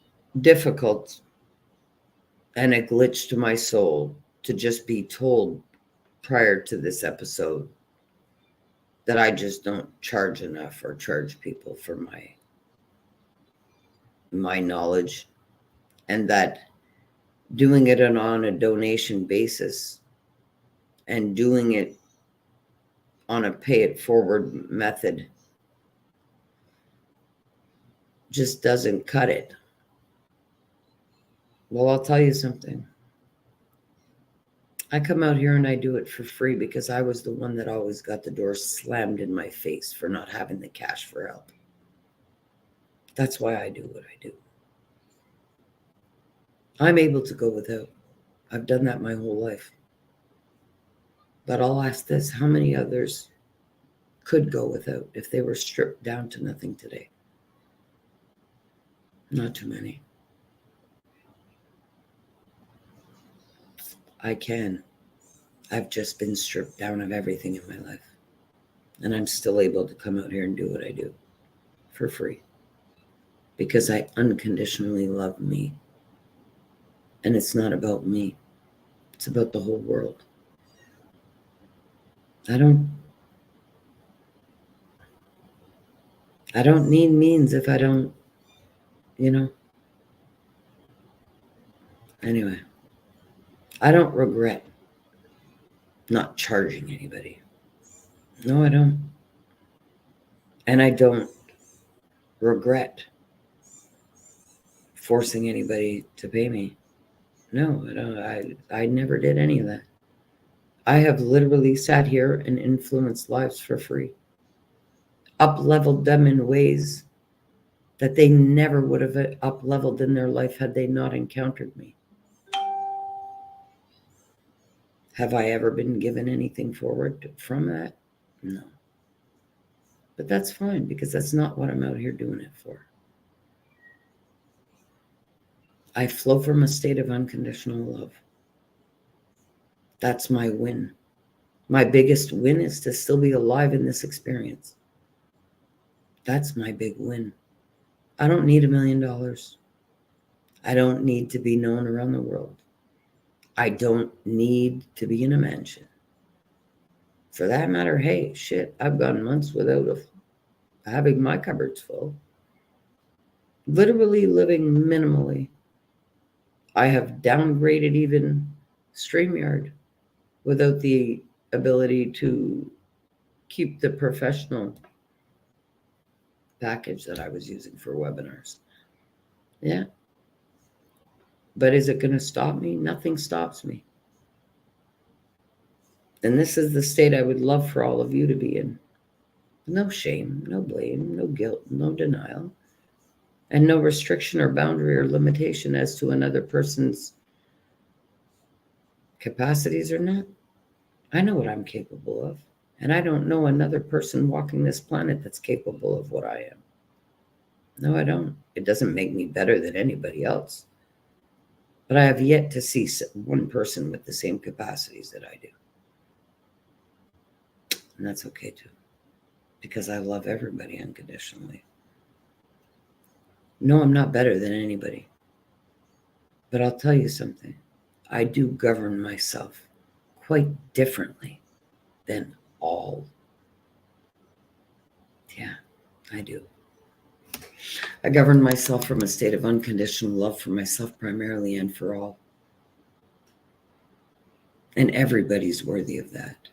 difficult and a glitch to my soul to just be told prior to this episode that I just don't charge enough or charge people for my knowledge, and that doing it on a donation basis and doing it on a pay it forward method just doesn't cut it. Well, I'll tell you something. I come out here and I do it for free because I was the one that always got the door slammed in my face for not having the cash for help. That's why I do what I do. I'm able to go without. I've done that my whole life. But I'll ask this, how many others could go without if they were stripped down to nothing today? Not too many. I can. I've just been stripped down of everything in my life. And I'm still able to come out here and do what I do for free. Because I unconditionally love me. And it's not about me. It's about the whole world. I don't need means if I don't, Anyway, I don't regret not charging anybody. No, I don't. And I don't regret forcing anybody to pay me. No, I don't. I never did any of that. I have literally sat here and influenced lives for free. Up-leveled them in ways that they never would have up-leveled in their life had they not encountered me. Have I ever been given anything forward from that? No. But that's fine because that's not what I'm out here doing it for. I flow from a state of unconditional love. That's my win. My biggest win is to still be alive in this experience. That's my big win. I don't need $1 million. I don't need to be known around the world. I don't need to be in a mansion. For that matter, hey, shit, I've gone months without having my cupboards full. Literally living minimally. I have downgraded even StreamYard without the ability to keep the professional package that I was using for webinars. Yeah. But is it going to stop me? Nothing stops me. And this is the state I would love for all of you to be in. No shame, no blame, no guilt, no denial, and no restriction or boundary or limitation as to another person's capacities or not. I know what I'm capable of, and I don't know another person walking this planet that's capable of what I am. No, I don't. It doesn't make me better than anybody else. But I have yet to see one person with the same capacities that I do. And that's okay too, because I love everybody unconditionally. No, I'm not better than anybody. But I'll tell you something. I do govern myself quite differently than all. Yeah, I do. I govern myself from a state of unconditional love for myself primarily and for all. And everybody's worthy of that,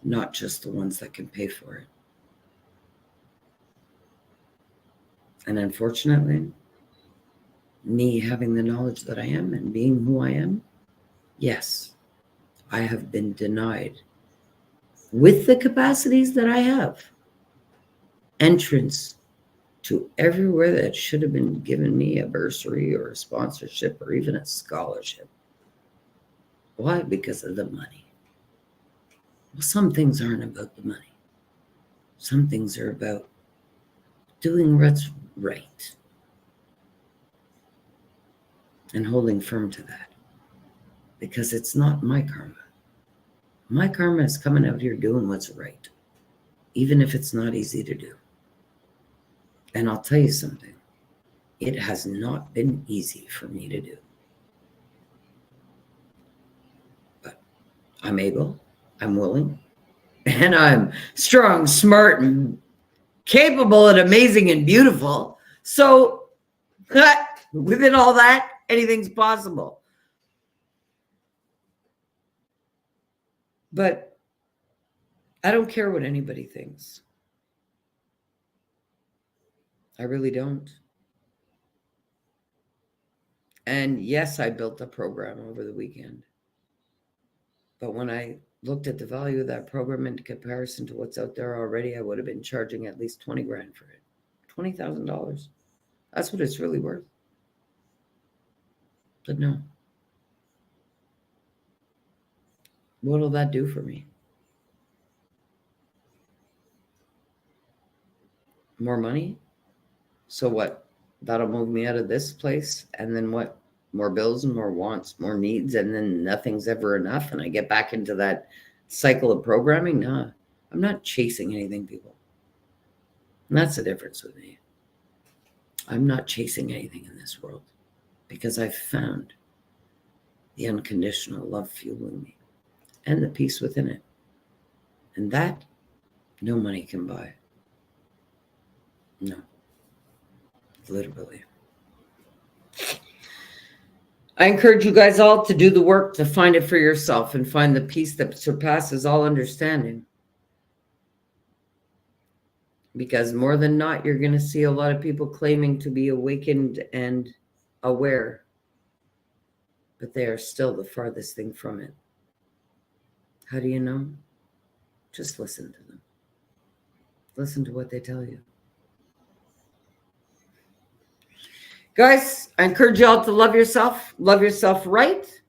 not just the ones that can pay for it. And unfortunately, me having the knowledge that I am and being who I am, yes, I have been denied, with the capacities that I have, entrance to everywhere that should have been given me a bursary or a sponsorship or even a scholarship. Why? Because of the money. Well, some things aren't about the money. Some things are about doing what's right and holding firm to that, because it's not my karma. My karma is coming out here doing what's right, even if it's not easy to do. And I'll tell you something, it has not been easy for me to do. But I'm able, I'm willing, and I'm strong, smart, and capable, and amazing, and beautiful. So within all that, anything's possible. But I don't care what anybody thinks. I really don't. And yes, I built a program over the weekend. But when I looked at the value of that program in comparison to what's out there already, I would have been charging at least 20 grand for it. $20,000. That's what it's really worth. But no. What'll that do for me? More money? So what? That'll move me out of this place. And then what? More bills and more wants, more needs, and then nothing's ever enough. And I get back into that cycle of programming. Nah, I'm not chasing anything, people. And that's the difference with me. I'm not chasing anything in this world because I've found the unconditional love fueling me and the peace within it. And that no money can buy. No, literally. I encourage you guys all to do the work to find it for yourself and find the peace that surpasses all understanding. Because more than not, you're going to see a lot of people claiming to be awakened and aware, but they are still the farthest thing from it. How do you know? Just listen to them. Listen to what they tell you. Guys, I encourage y'all to love yourself right,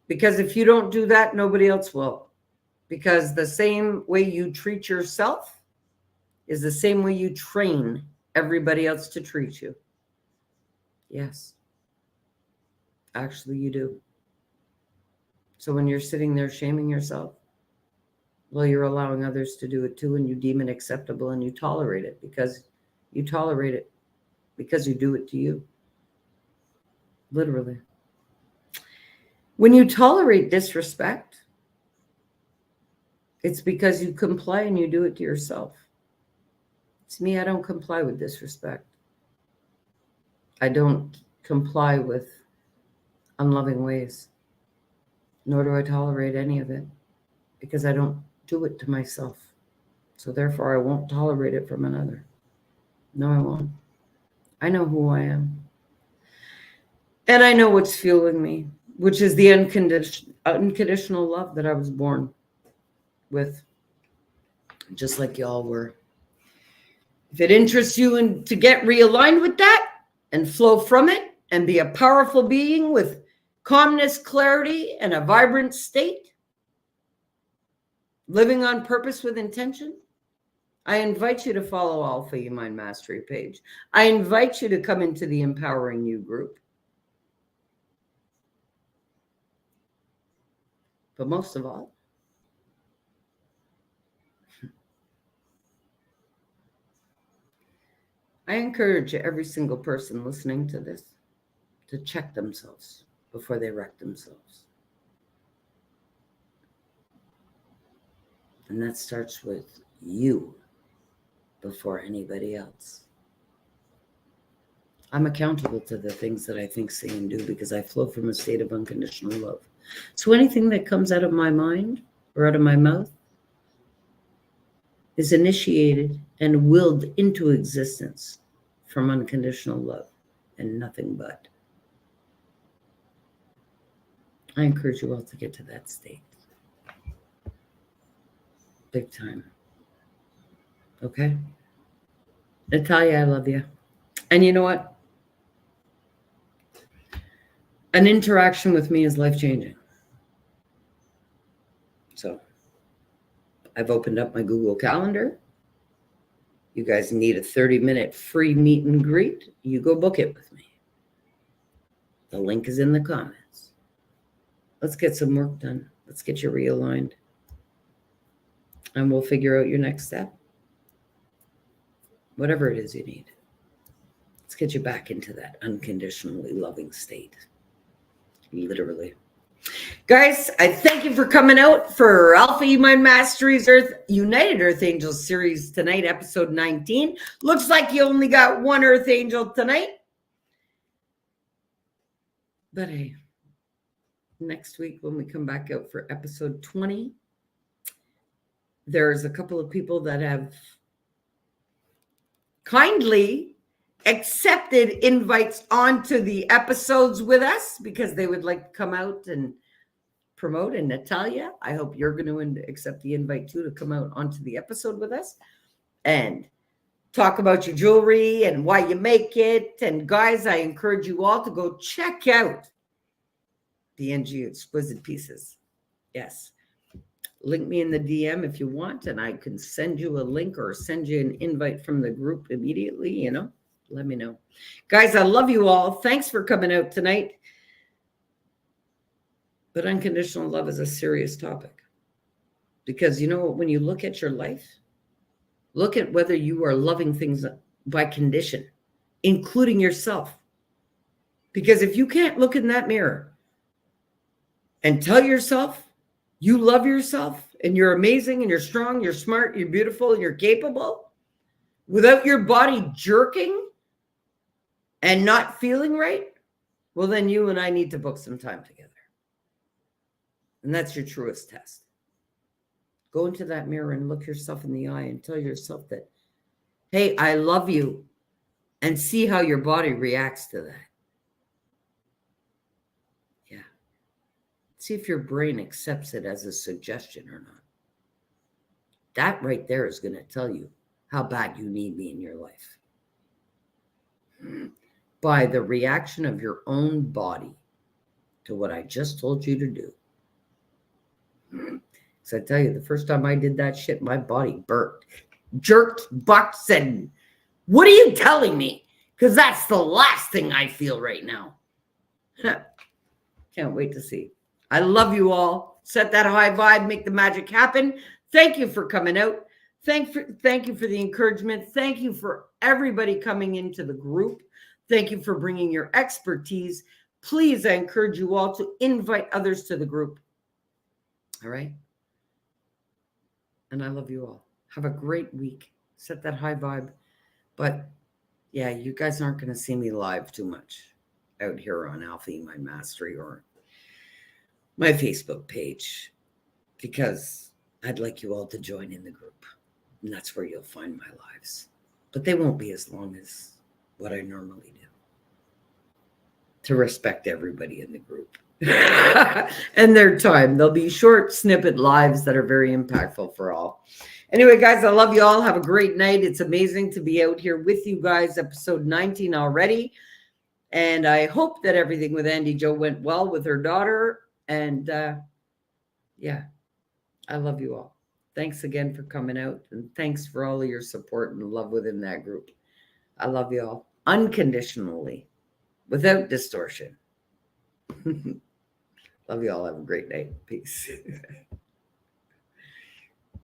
because if you don't do that, nobody else will. Because the same way you treat yourself is the same way you train everybody else to treat you. Yes. Actually, you do. So when you're sitting there shaming yourself, well, you're allowing others to do it too, and you deem it acceptable and you tolerate it because you do it to you. Literally. When you tolerate disrespect, it's because you comply and you do it to yourself. It's me, I don't comply with disrespect. I don't comply with unloving ways, nor do I tolerate any of it because I don't do it to myself. So therefore, I won't tolerate it from another. No, I won't. I know who I am. And I know what's fueling me, which is the unconditional love that I was born with, just like y'all were. If it interests you to get realigned with that and flow from it and be a powerful being with calmness, clarity, and a vibrant state, living on purpose with intention, I invite you to follow Alpha E Mind Mastery page. I invite you to come into the Empowering You group. But most of all, I encourage every single person listening to this to check themselves before they wreck themselves. And that starts with you before anybody else. I'm accountable to the things that I think, say, and do because I flow from a state of unconditional love. So anything that comes out of my mind or out of my mouth is initiated and willed into existence from unconditional love and nothing but. I encourage you all to get to that state. Big time. Okay? Natalia, I love you. And you know what? An interaction with me is life-changing. So I've opened up my Google Calendar. You guys need a 30-minute free meet and greet. You go book it with me. The link is in the comments. Let's get some work done. Let's get you realigned. And we'll figure out your next step. Whatever it is you need. Let's get you back into that unconditionally loving state. Literally. Guys, I thank you for coming out for Alpha E-Mind Masteries United Earth Angels series tonight, episode 19. Looks like you only got one Earth Angel tonight. But hey, next week when we come back out for episode 20, there's a couple of people that have kindly accepted invites onto the episodes with us because they would like to come out and promote. And Natalia, I hope you're going to accept the invite too to come out onto the episode with us and talk about your jewelry and why you make it. And guys, I encourage you all to go check out the NG Exquisite Pieces. Yes. Link me in the DM if you want, and I can send you a link or send you an invite from the group immediately, let me know. Guys, I love you all. Thanks for coming out tonight. But unconditional love is a serious topic because when you look at your life, look at whether you are loving things by condition, including yourself. Because if you can't look in that mirror and tell yourself you love yourself and you're amazing and you're strong, you're smart, you're beautiful, and you're capable without your body jerking and not feeling right, well, then you and I need to book some time together. And that's your truest test. Go into that mirror and look yourself in the eye and tell yourself that, hey, I love you, and see how your body reacts to that. Yeah. See if your brain accepts it as a suggestion or not. That right there is going to tell you how bad you need me in your life. By the reaction of your own body to what I just told you to do. So I tell you, the first time I did that shit, my body jerked, bucked, said, what are you telling me? Because that's the last thing I feel right now. Can't wait to see. I love you all. Set that high vibe, make the magic happen. Thank you for coming out. Thank you for the encouragement. Thank you for everybody coming into the group. Thank you for bringing your expertise. Please, I encourage you all to invite others to the group. All right? And I love you all. Have a great week. Set that high vibe. But yeah, you guys aren't going to see me live too much out here on Alpha E-Mind Mastery or my Facebook page because I'd like you all to join in the group. And that's where you'll find my lives. But they won't be as long as what I normally do. To respect everybody in the group. And their time. There'll be short snippet lives that are very impactful for all. Anyway, guys, I love you all. Have a great night. It's amazing to be out here with you guys. Episode 19 already. And I hope that everything with Andi Jo went well with her daughter. And yeah, I love you all. Thanks again for coming out. And thanks for all of your support and love within that group. I love you all unconditionally, without distortion. Love you all. Have a great night. Peace.